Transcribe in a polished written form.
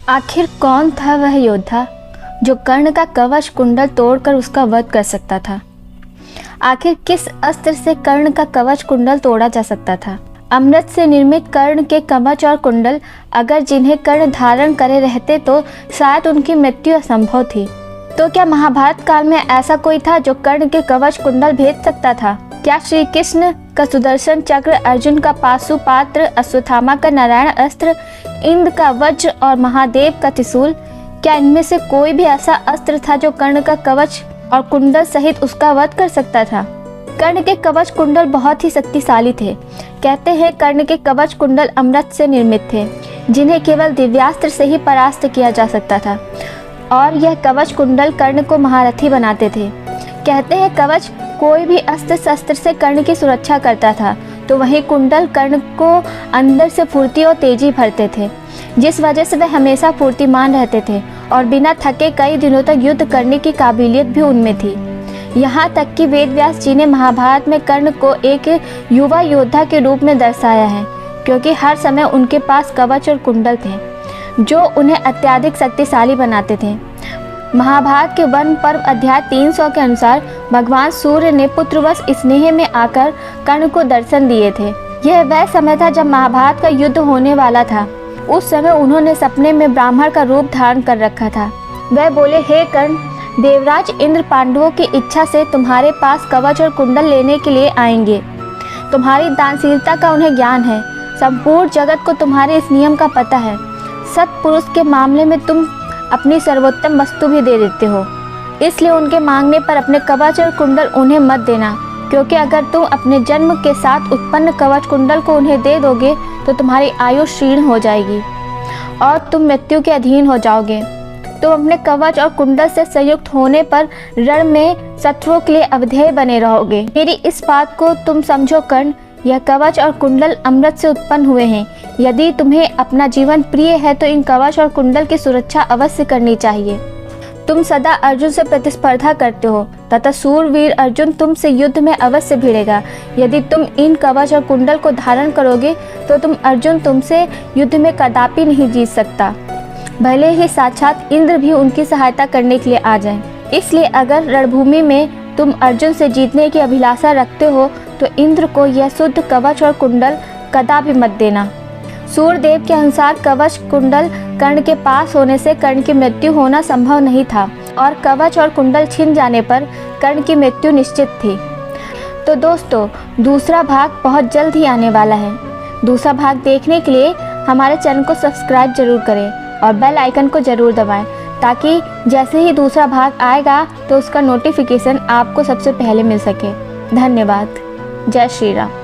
आखिर कौन था वह योद्धा जो कर्ण का कवच कुंडल तोड़कर उसका वध कर सकता था? आखिर किस अस्त्र से कर्ण का कवच कुंडल तोड़ा जा सकता था? अमृत से निर्मित कर्ण के कवच और कुंडल अगर जिन्हें कर्ण धारण करे रहते तो शायद उनकी मृत्यु असंभव थी। तो क्या महाभारत काल में ऐसा कोई था जो कर्ण के कवच कुंडल भेज सकता था? क्या श्री कृष्ण का सुदर्शन चक्र, अर्जुन का पाशुपात्र, अश्वत्थामा का नारायण अस्त्र, इंद्र का वज्र और महादेव का त्रिशूल, क्या इनमें से कोई भी ऐसा अस्त्र था जो कर्ण का कवच और कुंडल सहित उसका वध कर सकता था? कर्ण के कवच कुंडल बहुत ही शक्तिशाली थे। कहते हैं कर्ण के कवच कुंडल अमृत से निर्मित थे, जिन्हें केवल दिव्यास्त्र से ही परास्त किया जा सकता था, और यह कवच कुंडल कर्ण को महारथी बनाते थे। कहते हैं कवच कोई भी अस्त्र शस्त्र से कर्ण की सुरक्षा करता था, तो वहीं कुंडल कर्ण को अंदर से फुर्ती और तेजी भरते थे, जिस वजह से वे हमेशा फुर्तीमान रहते थे और बिना थके कई दिनों तक युद्ध करने की काबिलियत भी उनमें थी। यहाँ तक कि वेदव्यास जी ने महाभारत में कर्ण को एक युवा योद्धा के रूप में दर्शाया है, क्योंकि हर समय उनके पास कवच और कुंडल थे जो उन्हें अत्यधिक शक्तिशाली बनाते थे। महाभारत के वन पर्व अध्याय 300 के अनुसार भगवान सूर्य ने पुत्रवश स्नेह में आकर कर्ण को दर्शन दिए थे। यह वह समय था जब महाभारत का युद्ध होने वाला था। उस समय उन्होंने सपने में ब्राह्मण का रूप धारण कर रखा था। वह बोले, हे कर्ण, देवराज इंद्र पांडवों की इच्छा से तुम्हारे पास कवच और कुंडल लेने के लिए आएंगे। तुम्हारी दानशीलता का उन्हें ज्ञान है। संपूर्ण जगत को तुम्हारे इस नियम का पता है। सत्पुरुष के मामले में तुम अपनी सर्वोत्तम वस्तु भी दे देते हो, इसलिए उनके मांगने पर अपने कवच और कुंडल उन्हें मत देना, क्योंकि अगर तुम अपने जन्म के साथ उत्पन्न कवच कुंडल को उन्हें दे दोगे तो तुम्हारी आयु क्षीण हो जाएगी और तुम मृत्यु के अधीन हो जाओगे। तुम अपने कवच और कुंडल से संयुक्त होने पर रण में शत्रुओं के लिए अवधेय बने रहोगे। मेरी इस बात को तुम समझो कर्ण, यह कवच और कुंडल अमृत से उत्पन्न हुए हैं। यदि तुम्हें अपना जीवन प्रिय है तो इन कवच और कुंडल की सुरक्षा अवश्य करनी चाहिए। तुम सदा अर्जुन से प्रतिस्पर्धा करते हो तथा सूरवीर अर्जुन तुमसे युद्ध में अवश्य भिड़ेगा। यदि तुम इन कवच और कुंडल को धारण करोगे तो तुम अर्जुन तुमसे युद्ध में कदापि नहीं जीत सकता, भले ही साक्षात इंद्र भी उनकी सहायता करने के लिए आ जाएं। इसलिए अगर रणभूमि में तुम अर्जुन से जीतने की अभिलाषा रखते हो तो इंद्र को यह शुद्ध कवच और कुंडल कदापि मत देना। सूर्यदेव के अनुसार कवच कुंडल कर्ण के पास होने से कर्ण की मृत्यु होना संभव नहीं था और कवच और कुंडल छिन जाने पर कर्ण की मृत्यु निश्चित थी। तो दोस्तों, दूसरा भाग बहुत जल्द ही आने वाला है। दूसरा भाग देखने के लिए हमारे चैनल को सब्सक्राइब जरूर करें और बेल आइकन को जरूर दबाएं, ताकि जैसे ही दूसरा भाग आएगा तो उसका नोटिफिकेशन आपको सबसे पहले मिल सके। धन्यवाद। जय श्री राम।